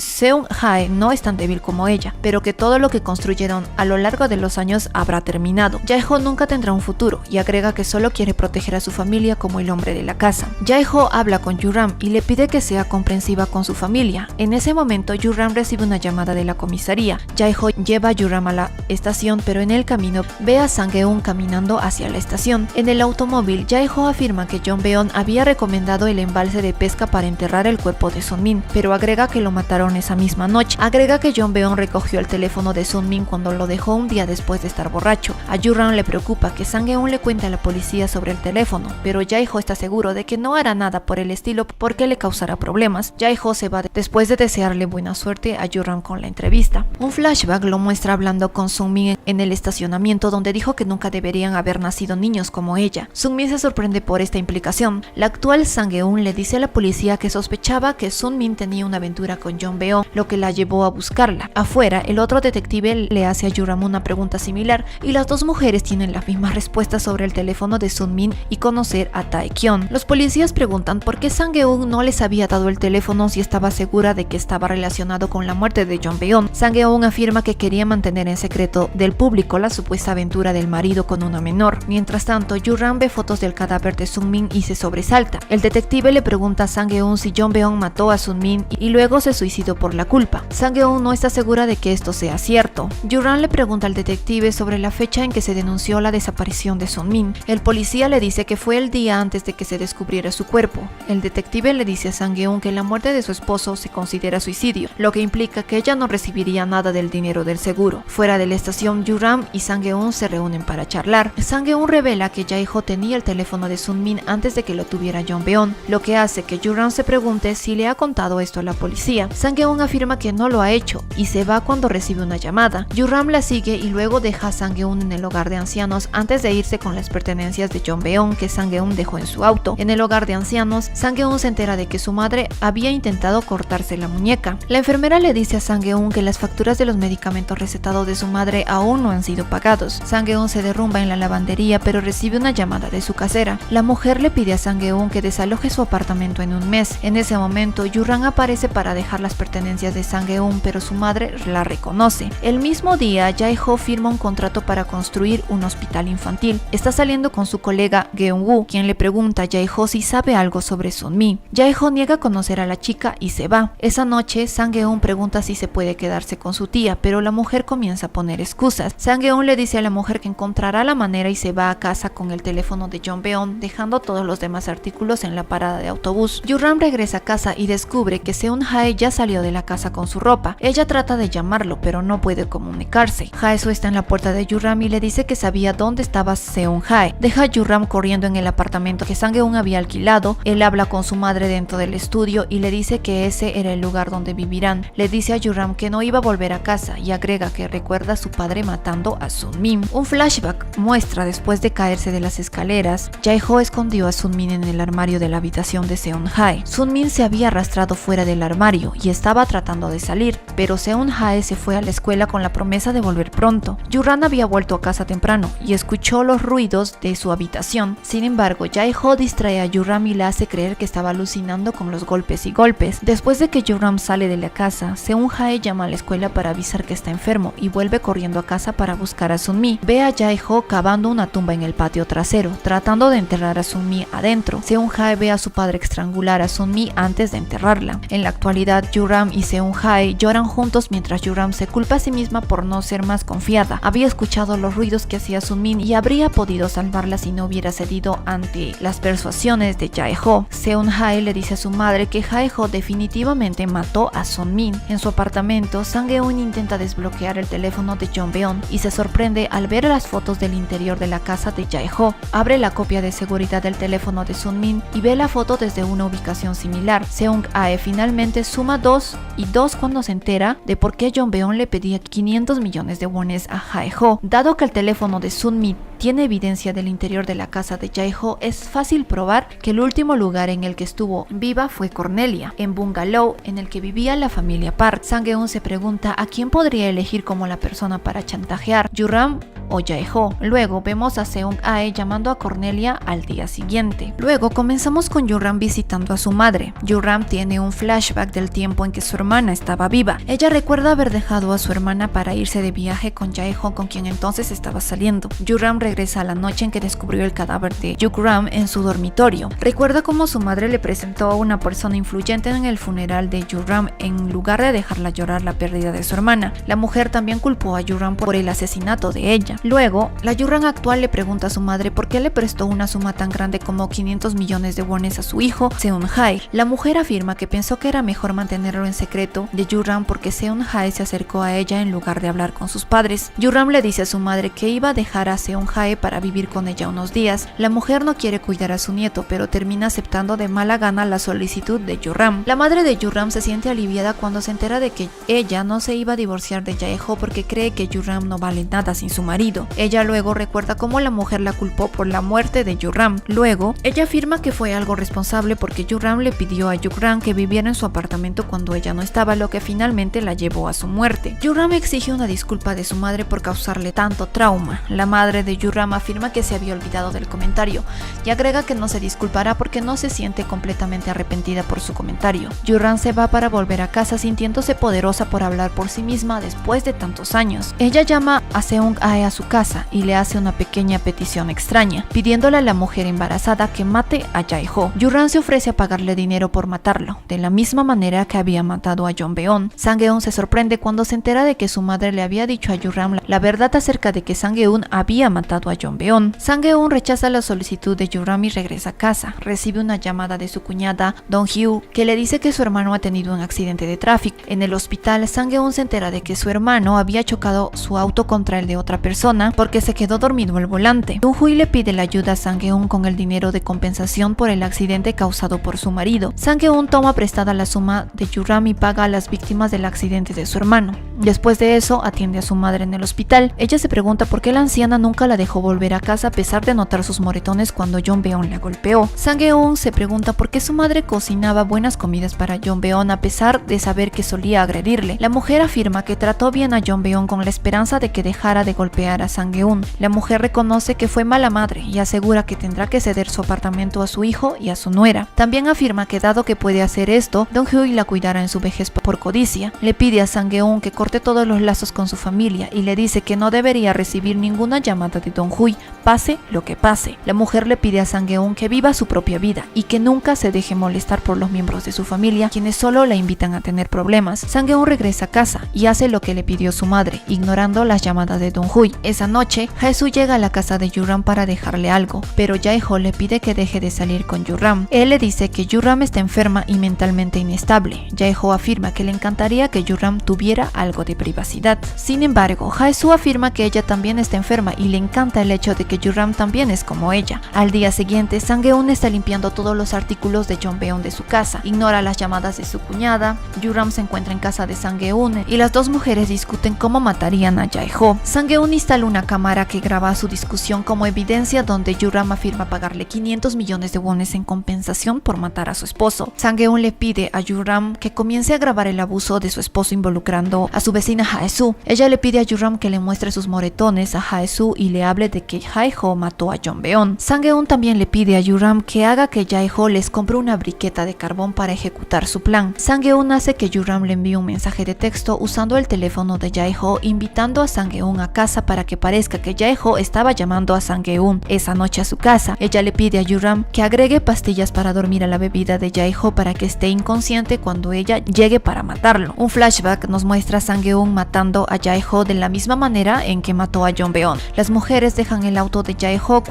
Seung-hae no es tan débil como ella, pero que todo lo que construyeron a lo largo de los años habrá terminado. Jae-ho nunca tendrá un futuro y agrega que solo quiere proteger a su familia como el hombre de la casa. Jae-ho habla con Yoo-ram y le pide que sea comprensiva con su familia. En ese momento, Yoo-ram recibe una llamada de la comisaría. Jae-ho lleva a Yoo-ram a la estación, pero en el camino ve a Sang-eun caminando hacia la estación. En el automóvil, Jae-ho afirma que Jong Beon había recomendado el embalse de pesca para enterrar el cuerpo de Sun-min, pero agrega que lo mataron esa misma noche. Agrega que Jong Beon recogió el teléfono de Sun-min cuando lo dejó un día después de estar borracho. A Yoo-ram le preocupa que Sang-eun le cuente a la policía sobre el teléfono, pero Jae-ho está seguro de que no hará nada por el estilo porque le causará problemas. Jae-ho se va después de desearle buena suerte a Yoo-ram con la entrevista. Un flashback lo muestra hablando con Sun-min en el estacionamiento, donde dijo que nunca deberían haber nacido niños como ella. Sun-min se sorprende por esta implicación. La actual Sang-eun le dice a la policía que sospechaba que Sun-min tenía una aventura con Jong Beon, lo que la llevó a buscarla. Afuera, el otro detective le hace a Yoo-ram una pregunta similar y las dos mujeres tienen las mismas respuestas sobre el teléfono de Sun-min y conocer a Tae-kyon. Los policías preguntan por qué Sang-eun no les había dado el teléfono si estaba segura de que estaba relacionado con la muerte de Jong Beon. Sang-eun afirma que quería mantener en secreto del público la supuesta aventura del marido con una menor. Mientras tanto, Yoo-ram ve fotos del cadáver de Sun-min y se sobresalta. El detective le pregunta a Sang-eun si Jong Beon mató a Sun-min y luego se suicidó por la culpa. Sang-eun no está segura de que esto sea cierto. Yoo-ram le pregunta al detective sobre la fecha en que se denunció la desaparición de Sun-min. El policía le dice que fue el día antes de que se descubriera su cuerpo. El detective le dice a Sang-eun que la muerte de su esposo se considera suicidio, lo que implica que ella no recibiría nada del dinero del seguro. Fuera de la estación, Yoo-ram y Sang-eun se reúnen para charlar. Sang-eun revela que Jae-ho tenía el teléfono de Sun-min antes de que lo tuviera Jong Beon, lo que hace que Yoo-ram se pregunte si le ha contado esto a la policía. Sang-eun afirma que no lo ha hecho y se va cuando recibe una llamada. Yoo-ram la sigue y luego deja a Sang-eun en el hogar de ancianos antes de irse con las pertenencias de Jong Beon que Sang-eun dejó en su auto. En el hogar de ancianos, Sang-eun se entera de que su madre había intentado cortarse la muñeca. La enfermera le dice a Sang-eun que las facturas de los medicamentos recetados de su madre aún no han sido pagados. Sang-eun se derrumba en la lavandería, pero recibe una llamada de su casera. La mujer le pide a Sang-eun que desaloje su apartamento en un mes. En ese momento, Yoo-ram aparece para dejar las pertenencias de Sang-eun, pero su madre la reconoce. El mismo día, Jae-ho firma un contrato para construir un hospital infantil. Está saliendo con su colega Geun-woo, quien le pregunta a Jae-ho si sabe algo sobre Sun-mi. Jae-ho niega conocer a la chica y se va. Esa noche, Sang-eun pregunta si se puede quedarse con su tía, pero la mujer comienza a poner excusas. Sang-eun le dice a la mujer que encontrará la manera y se va a casa con el teléfono de Jong Beon, dejando todos los demás artículos en la parada de autobús. Yoo-ram regresa a casa y descubre que Seung-hae ya salió de la casa con su ropa. Ella trata de llamarlo, pero no puede comunicarse. Hae-soo está en la puerta de Yoo-ram y le dice que sabía dónde estaba Seung-hae. Deja a Yoo-ram corriendo en el apartamento que Sang-eun había alquilado. Él habla con su madre dentro del estudio y le dice que ese era el lugar donde vivirán. Le dice a Yoo-ram que no iba a volver a casa y agrega que recuerda a su padre matando a Sun-min. Un flashback muestra después de caerse de las escaleras, Jae-ho escondió a Sun-min en el armario de la habitación de Seung-hae. Sun-min se había arrastrado fuera del armario y estaba tratando de salir, pero Seung-hae se fue a la escuela con la promesa de volver pronto. Yoo-ram había vuelto a casa temprano y escuchó los ruidos de su habitación. Sin embargo, Jae-ho distrae a Yoo-ram y la hace creer que estaba alucinando con los golpes y golpes. Después de que Yoo-ram sale de la casa, Seung-hae llama a la escuela para avisar que está enfermo y vuelve corriendo a casa para buscar a Sun-mi. Ve a Jae-ho cavando una tumba en el patio trasero, tratando de enterrar a Sun-mi adentro. Seung-hae ve a su padre estrangular a Sun-mi antes de enterrarla. En la actualidad, Yoo-ram y Seung-hae lloran juntos mientras Yoo-ram se culpa a sí misma por no ser más confiada. Había escuchado los ruidos que hacía Sun-min y habría podido salvarla si no hubiera cedido ante las persuasiones de Jae-ho. Seung-hae le dice a su madre que Jae-ho definitivamente mató a Sun-min. En su apartamento, Sang-eun intenta desbloquear el teléfono de Jong Beon y se sorprende al ver las fotos del interior de la casa de Jae-ho. Abre la copia de seguridad del teléfono de Sun-min y ve la foto desde una ubicación similar. Seung-hae finalmente suma 2 y 2 cuando se entera de por qué Jong Beon le pedía 500 millones de wones a Jae-ho. Dado que el teléfono de Sun-mi tiene evidencia del interior de la casa de Jae-ho, es fácil probar que el último lugar en el que estuvo viva fue Cornelia, en bungalow en el que vivía la familia Park. Sang-eun se pregunta a quién podría elegir como la persona para chantajear, Yu-ram o Jae-ho. Luego vemos a Seung-ae llamando a Cornelia al día siguiente. Luego comenzamos con Yu-ram visitando a su madre. Yu-ram tiene un flashback del tiempo en que su hermana estaba viva. Ella recuerda haber dejado a su hermana para irse de viaje con Jae-ho, con quien entonces estaba saliendo. Yu-ram regresa a la noche en que descubrió el cadáver de Yu-ram en su dormitorio. Recuerda cómo su madre le presentó a una persona influyente en el funeral de Yu-ram en lugar de dejarla llorar la pérdida de su hermana. La mujer también culpó a Yu-ram por el asesinato de ella. Luego, la Yu-ram actual le pregunta a su madre por qué le prestó una suma tan grande como 500 millones de wones a su hijo, Seung-hae. La mujer afirma que pensó que era mejor mantenerlo en secreto de Yu-ram porque Seung-hae se acercó a ella en lugar de hablar con sus padres. Yu-ram le dice a su madre que iba a dejar a Seung-hae para vivir con ella unos días. La mujer no quiere cuidar a su nieto, pero termina aceptando de mala gana la solicitud de Yu-ram. La madre de Yu-ram se siente aliviada cuando se entera de que ella no se iba a divorciar de Jae-ho porque cree que Yu-ram no vale nada sin su marido. Ella luego recuerda cómo la mujer la culpó por la muerte de Yu-ram. Luego, ella afirma que fue algo responsable porque Yu-ram le pidió a Yu-ram que viviera en su apartamento cuando ella no estaba, lo que finalmente la llevó a su muerte. Yu-ram exige una disculpa de su madre por causarle tanto trauma. La madre de Yu-ram afirma que se había olvidado del comentario y agrega que no se disculpará porque no se siente completamente arrepentida por su comentario. Yu-ram se va para volver a casa sintiéndose poderosa por hablar por sí misma después de tantos años. Ella llama a Seung-ae a su casa y le hace una pequeña petición extraña, pidiéndole a la mujer embarazada que mate a Jae-ho. Yu-ram se ofrece a pagarle dinero por matarlo, de la misma manera que había matado a Jong-beon. Sang-eun se sorprende cuando se entera de que su madre le había dicho a Yu-ram la verdad acerca de que Sang-eun había matado a Jong-beon. Sang-eun rechaza la solicitud de Yu-ram y regresa a casa. Recibe una llamada de su cuñada, Dong-hyu, que le dice que su hermano ha tenido un accidente de tráfico. En el hospital, Sang-eun se entera de que su hermano había chocado su auto contra el de otra persona porque se quedó dormido al volante. Dong-hyu le pide la ayuda a Sang-eun con el dinero de compensación por el accidente causado por su marido. Sang-eun toma prestada la suma de Yu-ram y paga a las víctimas del accidente de su hermano. Después de eso, atiende a su madre en el hospital. Ella se pregunta por qué la anciana nunca la dejó volver a casa a pesar de notar sus moretones cuando Jong-beon la golpeó. Sang-eun se pregunta por qué su madre cocinaba buenas comidas para Jong-beon a pesar de saber que solía agredirle. La mujer afirma que trató bien a Jong-beon con la esperanza de que dejara de golpear a Sang-eun. La mujer reconoce que fue mala madre y asegura que tendrá que ceder su apartamento a su hijo y a su nuera. También afirma que dado que puede hacer esto, Dong-hyu la cuidará en su vejez por codicia. Le pide a Sang-eun que corte todos los lazos con su familia y le dice que no debería recibir ninguna llamada de Dong-hyu, pase lo que pase. La mujer le pide a Sang-eun que viva su propia vida y que nunca se deje molestar por los miembros de su familia, quienes solo la invitan a tener problemas. Sang-eun regresa a casa y hace lo que le pidió su madre, ignorando las llamadas de Dong-hyu. Esa noche, Hae-soo llega a la casa de Yu-ram para dejarle algo, pero Jae-ho le pide que deje de salir con Yu-ram. Él le dice que Yu-ram está enferma y mentalmente inestable. Jae-ho afirma que le encantaría que Yu-ram tuviera algo de privacidad. Sin embargo, Hae-soo afirma que ella también está enferma y le encanta el hecho de que Yu-ram también es como ella. Al día siguiente, Sang-eun está limpiando todos los artículos de Jong-beon de su casa. Ignora las llamadas de su cuñada. Yu-ram se encuentra en casa de Sang-eun y las dos mujeres discuten cómo matarían a Jae-ho. Sang-eun instala una cámara que graba su discusión como evidencia, donde Yu-ram afirma pagarle 500 millones de wones en compensación por matar a su esposo. Sang-eun le pide a Yu-ram que comience a grabar el abuso de su esposo involucrando a su vecina Hae-soo. Ella le pide a Yu-ram que le muestre sus moretones a Hae-soo y le hable de que Jae-ho mató a Jong-beon. Sang-eun también le pide a Yu-ram que haga que Jae-ho les compre una briqueta de carbón para ejecutar su plan. Sang-eun hace que Yu-ram le envíe un mensaje de texto usando el teléfono de Jae-ho, invitando a Sang-eun a casa para que parezca que Jae-ho estaba llamando a Sang-eun esa noche a su casa. Ella le pide a Yu-ram que agregue pastillas para dormir a la bebida de Jae-ho para que esté inconsciente cuando ella llegue para matarlo. Un flashback nos muestra a Sang-eun matando a Jae-ho de la misma manera en que mató a Jong-beon. Las mujeres dejan el auto de Jae-ho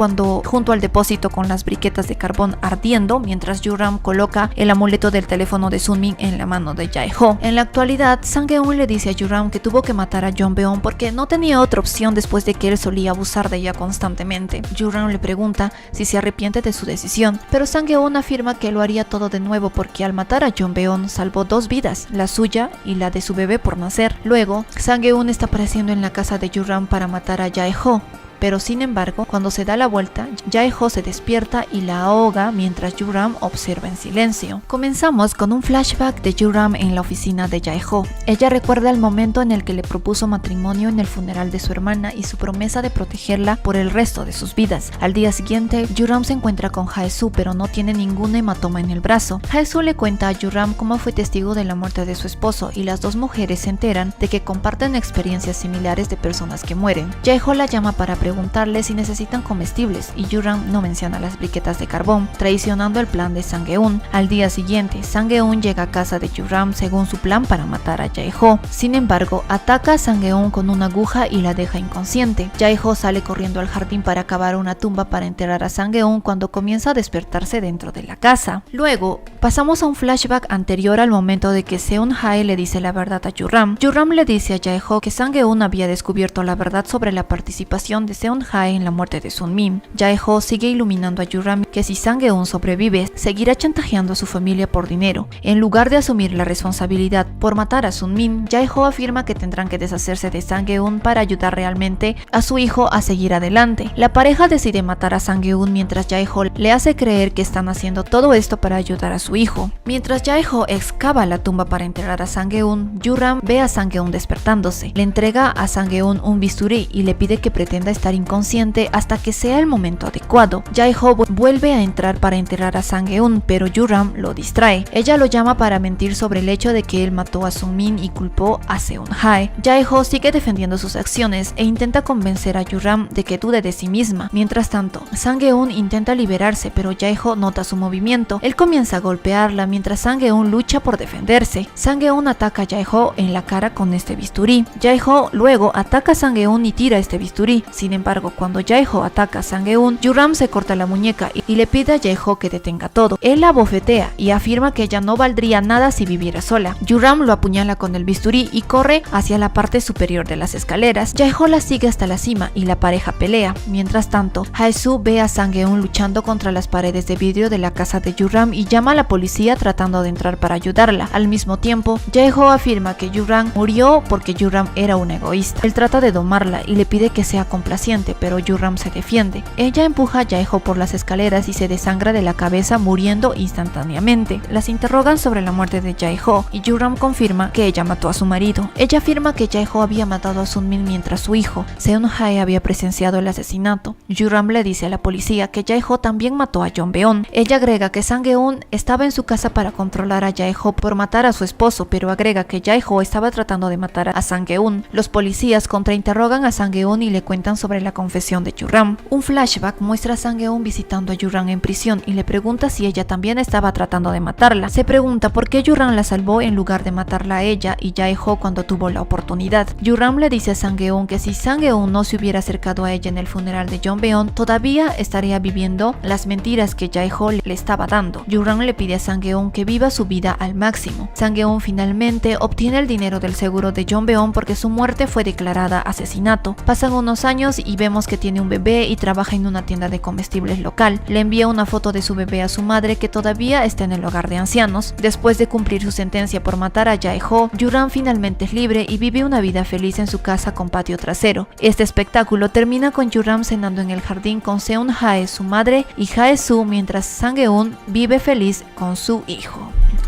junto al depósito con las briquetas de carbón ardiendo, mientras Yu-ram coloca el amuleto del teléfono de Sun-min en la mano de Jae-ho. En la actualidad, Sang-eun le dice a Yu-ram que tuvo que matar a Jong-beon porque no tenía otra opción después de que él solía abusar de ella constantemente. Yu-ram le pregunta si se arrepiente de su decisión, pero Sang-eun afirma que lo haría todo de nuevo porque al matar a Jong-beon salvó dos vidas, la suya y la de su bebé por nacer. Luego, Sang-eun está apareciendo en la casa de Yu-ram para matar a Jae-ho, pero sin embargo, cuando se da la vuelta, Jae-ho se despierta y la ahoga mientras Yoo-ram observa en silencio. Comenzamos con un flashback de Yoo-ram en la oficina de Jae-ho. Ella recuerda el momento en el que le propuso matrimonio en el funeral de su hermana y su promesa de protegerla por el resto de sus vidas. Al día siguiente, Yoo-ram se encuentra con Hae-soo, pero no tiene ningún hematoma en el brazo. Hae-soo le cuenta a Yoo-ram cómo fue testigo de la muerte de su esposo y las dos mujeres se enteran de que comparten experiencias similares de personas que mueren. Jae-ho la llama para preguntarle si necesitan comestibles y Yoo-ram no menciona las briquetas de carbón, traicionando el plan de Sang-eun. Al día siguiente, Sang-eun llega a casa de Yoo-ram según su plan para matar a Jae-ho. Sin embargo, ataca a Sang-eun con una aguja y la deja inconsciente. Jae-ho sale corriendo al jardín para cavar una tumba para enterrar a Sang-eun cuando comienza a despertarse dentro de la casa. Luego, pasamos a un flashback anterior al momento de que Seon-hae le dice la verdad a Yoo-ram. Yoo-ram le dice a Jae-ho que Sang-eun había descubierto la verdad sobre la participación de Seon-hae en la muerte de Sun-min. Jae-ho sigue iluminando a Yoo-ram que si Sang-eun sobrevive, seguirá chantajeando a su familia por dinero. En lugar de asumir la responsabilidad por matar a Sun-min, Jae-ho afirma que tendrán que deshacerse de Sang-eun para ayudar realmente a su hijo a seguir adelante. La pareja decide matar a Sang-eun mientras Jae-ho le hace creer que están haciendo todo esto para ayudar a su hijo. Mientras Jae-ho excava la tumba para enterrar a Sang-eun, Yoo-ram ve a Sang-eun despertándose. Le entrega a Sang-eun un bisturí y le pide que pretenda estar inconsciente hasta que sea el momento adecuado. Jae-ho vuelve a entrar para enterrar a Sang-eun, pero Yoo-ram lo distrae. Ella lo llama para mentir sobre el hecho de que él mató a Sun-min y culpó a Seon-hae. Jae-ho sigue defendiendo sus acciones e intenta convencer a Yoo-ram de que dude de sí misma. Mientras tanto, Sang-eun intenta liberarse, pero Jae-ho nota su movimiento. Él comienza a golpearla mientras Sang-eun lucha por defenderse. Sang-eun ataca a Jae-ho en la cara con este bisturí. Jae-ho luego ataca a Sang-eun y tira este bisturí. Sin embargo, cuando Jae-ho ataca a Sang-eun, Yoo-ram se corta la muñeca y le pide a Jae-ho que detenga todo. Él la bofetea y afirma que ella no valdría nada si viviera sola. Yoo-ram lo apuñala con el bisturí y corre hacia la parte superior de las escaleras. Jae-ho la sigue hasta la cima y la pareja pelea. Mientras tanto, Hae-soo ve a Sang-eun luchando contra las paredes de vidrio de la casa de Yoo-ram y llama a la policía tratando de entrar para ayudarla. Al mismo tiempo, Jae-ho afirma que Yoo-ram murió porque Yoo-ram era un egoísta. Él trata de domarla y le pide que sea complaciente, pero Yoo-ram se defiende. Ella empuja a Jae-ho por las escaleras y se desangra de la cabeza muriendo instantáneamente. Las interrogan sobre la muerte de Jae-ho y Yoo-ram confirma que ella mató a su marido. Ella afirma que Jae-ho había matado a Sun-min mientras su hijo, Seon-hae, había presenciado el asesinato. Yoo-ram le dice a la policía que Jae-ho también mató a Jong-beon. Ella agrega que Sang-eun estaba en su casa para controlar a Jae-ho por matar a su esposo, pero agrega que Jae-ho estaba tratando de matar a Sang-eun. Los policías contrainterrogan a Sang-eun y le cuentan sobre la confesión de Yoo-ram. Un flashback muestra a Sang-eun visitando a Yoo-ram en prisión y le pregunta si ella también estaba tratando de matarla. Se pregunta por qué Yoo-ram la salvó en lugar de matarla a ella y Jae-ho cuando tuvo la oportunidad. Yoo-ram le dice a Sang-eun que si Sang-eun no se hubiera acercado a ella en el funeral de Jong-beon, todavía estaría viviendo las mentiras que Jae-ho le estaba dando. Yoo-ram le pide a Sang-eun que viva su vida al máximo. Sang-eun finalmente obtiene el dinero del seguro de Jong-beon porque su muerte fue declarada asesinato. Pasan unos años y vemos que tiene un bebé y trabaja en una tienda de comestibles local. Le envía una foto de su bebé a su madre que todavía está en el hogar de ancianos. Después de cumplir su sentencia por matar a Jae-ho, Yoo-ram finalmente es libre y vive una vida feliz en su casa con patio trasero. Este espectáculo termina con Yoo-ram cenando en el jardín con Seon-hae, su madre, y Hae-soo, mientras Sang-eun vive feliz con su hijo.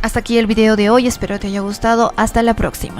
Hasta aquí el video de hoy, espero te haya gustado. Hasta la próxima.